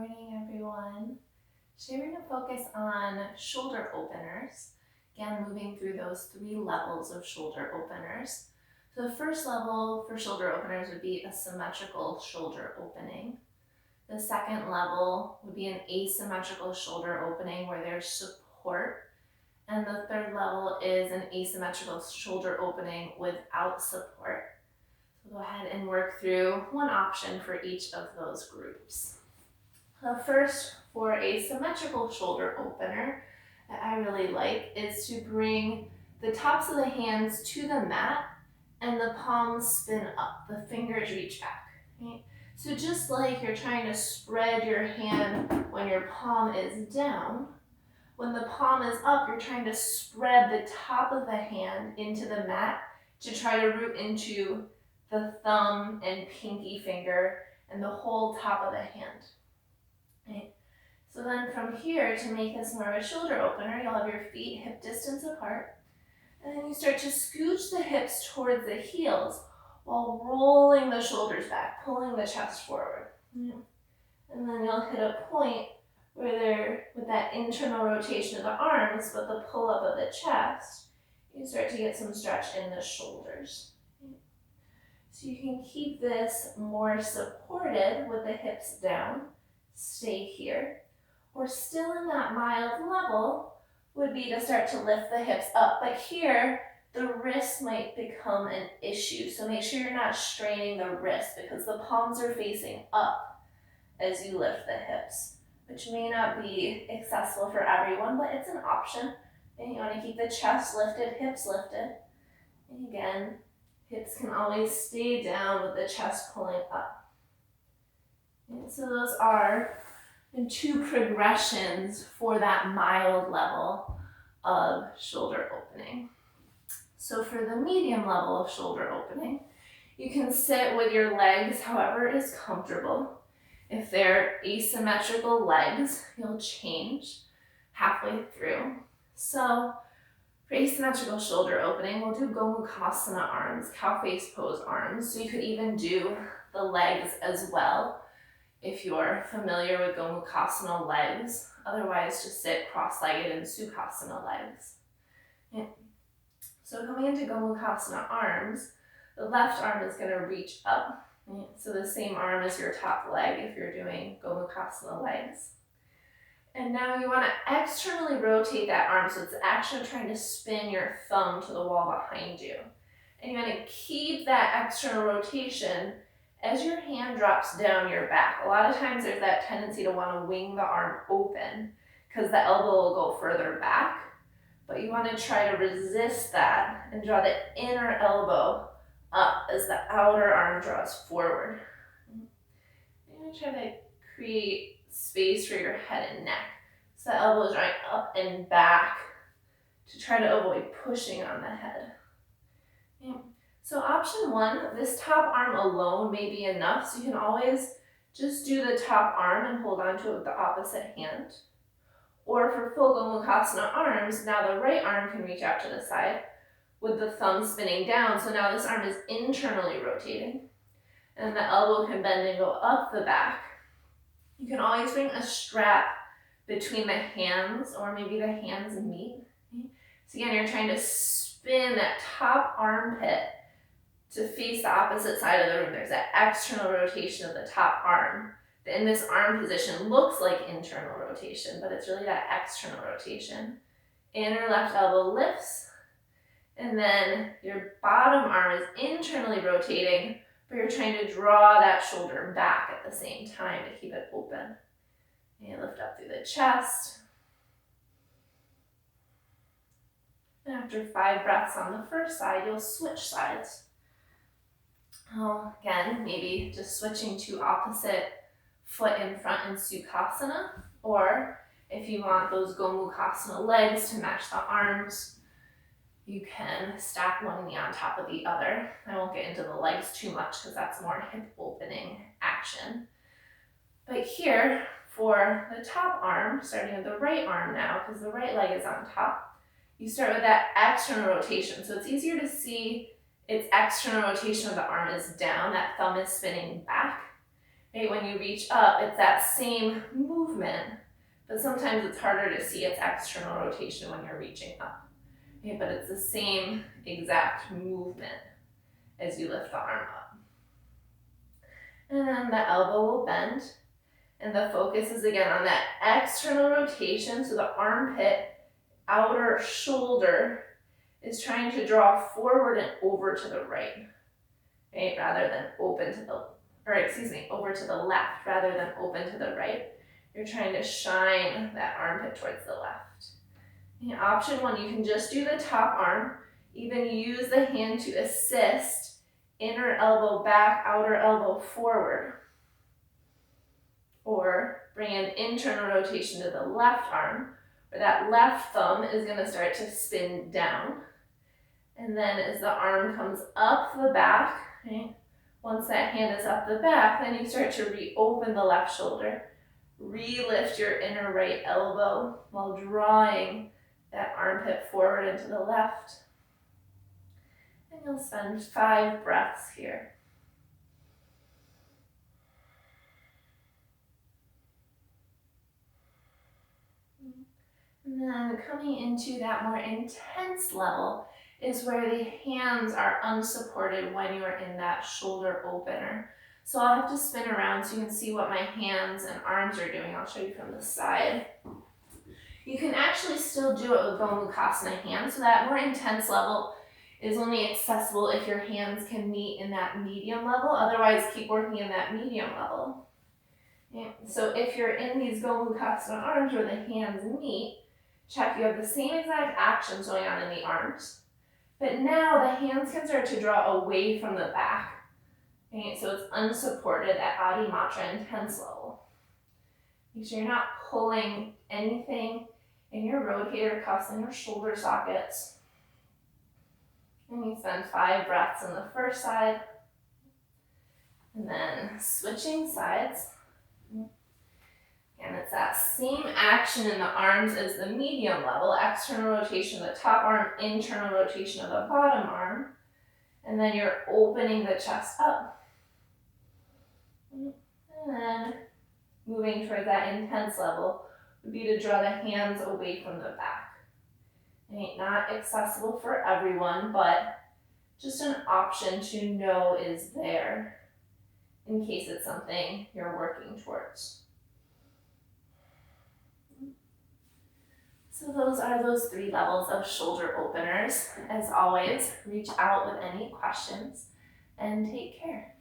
morning, everyone. Today we're going to focus on shoulder openers. Again, moving through those 3 levels of shoulder openers. So the first level for shoulder openers would be a symmetrical shoulder opening. The second level would be an asymmetrical shoulder opening where there's support. And the third level is an asymmetrical shoulder opening without support. So go ahead and work through one option for each of those groups. So first, for a symmetrical shoulder opener that I really like is to bring the tops of the hands to the mat and the palms spin up, the fingers reach back. Right? So just like you're trying to spread your hand when your palm is down, when the palm is up, you're trying to spread the top of the hand into the mat to try to root into the thumb and pinky finger and the whole top of the hand. Right. So then from here, to make this more of a shoulder opener, you'll have your feet hip distance apart. And then you start to scooch the hips towards the heels while rolling the shoulders back, pulling the chest forward. And then you'll hit a point where they're, with that internal rotation of the arms, but the pull up of the chest, you start to get some stretch in the shoulders. So you can keep this more supported with the hips down. Stay here, or still in that mild level would be to start to lift the hips up, but here the wrist might become an issue, so make sure you're not straining the wrist because the palms are facing up as you lift the hips, which may not be accessible for everyone, but it's an option. And you want to keep the chest lifted, hips lifted, and again, hips can always stay down with the chest pulling up. And so those are the 2 progressions for that mild level of shoulder opening. So for the medium level of shoulder opening, you can sit with your legs however is comfortable. If they're asymmetrical legs, you'll change halfway through. So for asymmetrical shoulder opening, we'll do Gomukhasana arms, cow face pose arms. So you could even do the legs as well if you're familiar with Gomukhasana legs. Otherwise, just sit cross-legged in Sukhasana legs. Yeah. So coming into Gomukhasana arms, the left arm is going to reach up. Right? So the same arm as your top leg if you're doing Gomukhasana legs. And now you want to externally rotate that arm so it's actually trying to spin your thumb to the wall behind you. And you want to keep that external rotation as your hand drops down your back. A lot of times there's that tendency to want to wing the arm open because the elbow will go further back, but you want to try to resist that and draw the inner elbow up as the outer arm draws forward. You're going to try to create space for your head and neck. So the elbow is drawing up and back to try to avoid pushing on the head. Yeah. So option 1, this top arm alone may be enough, so you can always just do the top arm and hold on to it with the opposite hand. Or for full Gomukhasana arms, now the right arm can reach out to the side with the thumb spinning down, so now this arm is internally rotating. And the elbow can bend and go up the back. You can always bring a strap between the hands, or maybe the hands meet. So again, you're trying to spin that top armpit to face the opposite side of the room. There's that external rotation of the top arm. In this arm position looks like internal rotation, but it's really that external rotation. Inner left elbow lifts, and then your bottom arm is internally rotating, but you're trying to draw that shoulder back at the same time to keep it open. And lift up through the chest. And after 5 breaths on the first side, you'll switch sides. Again, maybe just switching to opposite foot in front in Sukhasana, or if you want those Gomukhasana legs to match the arms, you can stack one knee on top of the other. I won't get into the legs too much because that's more hip opening action. But here, for the top arm, starting with the right arm now, because the right leg is on top, you start with that external rotation. So it's easier to see its external rotation of the arm is down, that thumb is spinning back. Okay, when you reach up, it's that same movement, but sometimes it's harder to see its external rotation when you're reaching up. Okay, but it's the same exact movement as you lift the arm up. And then the elbow will bend, and the focus is again on that external rotation, so the armpit, outer shoulder is trying to draw forward and over to the right, right, rather than open to the, or excuse me, over to the left rather than open to the right. You're trying to shine that armpit towards the left. And option one, you can just do the top arm, even use the hand to assist, inner elbow back, outer elbow forward. Or bring an internal rotation to the left arm, where that left thumb is going to start to spin down. And then as the arm comes up the back, right, once that hand is up the back, then you start to reopen the left shoulder. Relift your inner right elbow while drawing that armpit forward into the left. And you'll spend 5 breaths here. And then coming into that more intense level is where the hands are unsupported when you are in that shoulder opener. So I'll have to spin around so you can see what my hands and arms are doing. I'll show you from the side. You can actually still do it with Gomukhasana hands, so that more intense level is only accessible if your hands can meet in that medium level. Otherwise, keep working in that medium level. Yeah. So if you're in these Gomukhasana arms where the hands meet, check you have the same exact actions going on in the arms, but now the hands can start to draw away from the back. Okay, so it's unsupported at Adi Matra intense level. Make sure you're not pulling anything in your rotator cuffs and your shoulder sockets. And you spend 5 breaths on the first side, and then switching sides. And it's that same action in the arms as the medium level, external rotation of the top arm, internal rotation of the bottom arm, and then you're opening the chest up. And then moving toward that intense level would be to draw the hands away from the back. It ain't not accessible for everyone, but just an option to know is there in case it's something you're working towards. So those are those 3 levels of shoulder openers. As always, reach out with any questions and take care.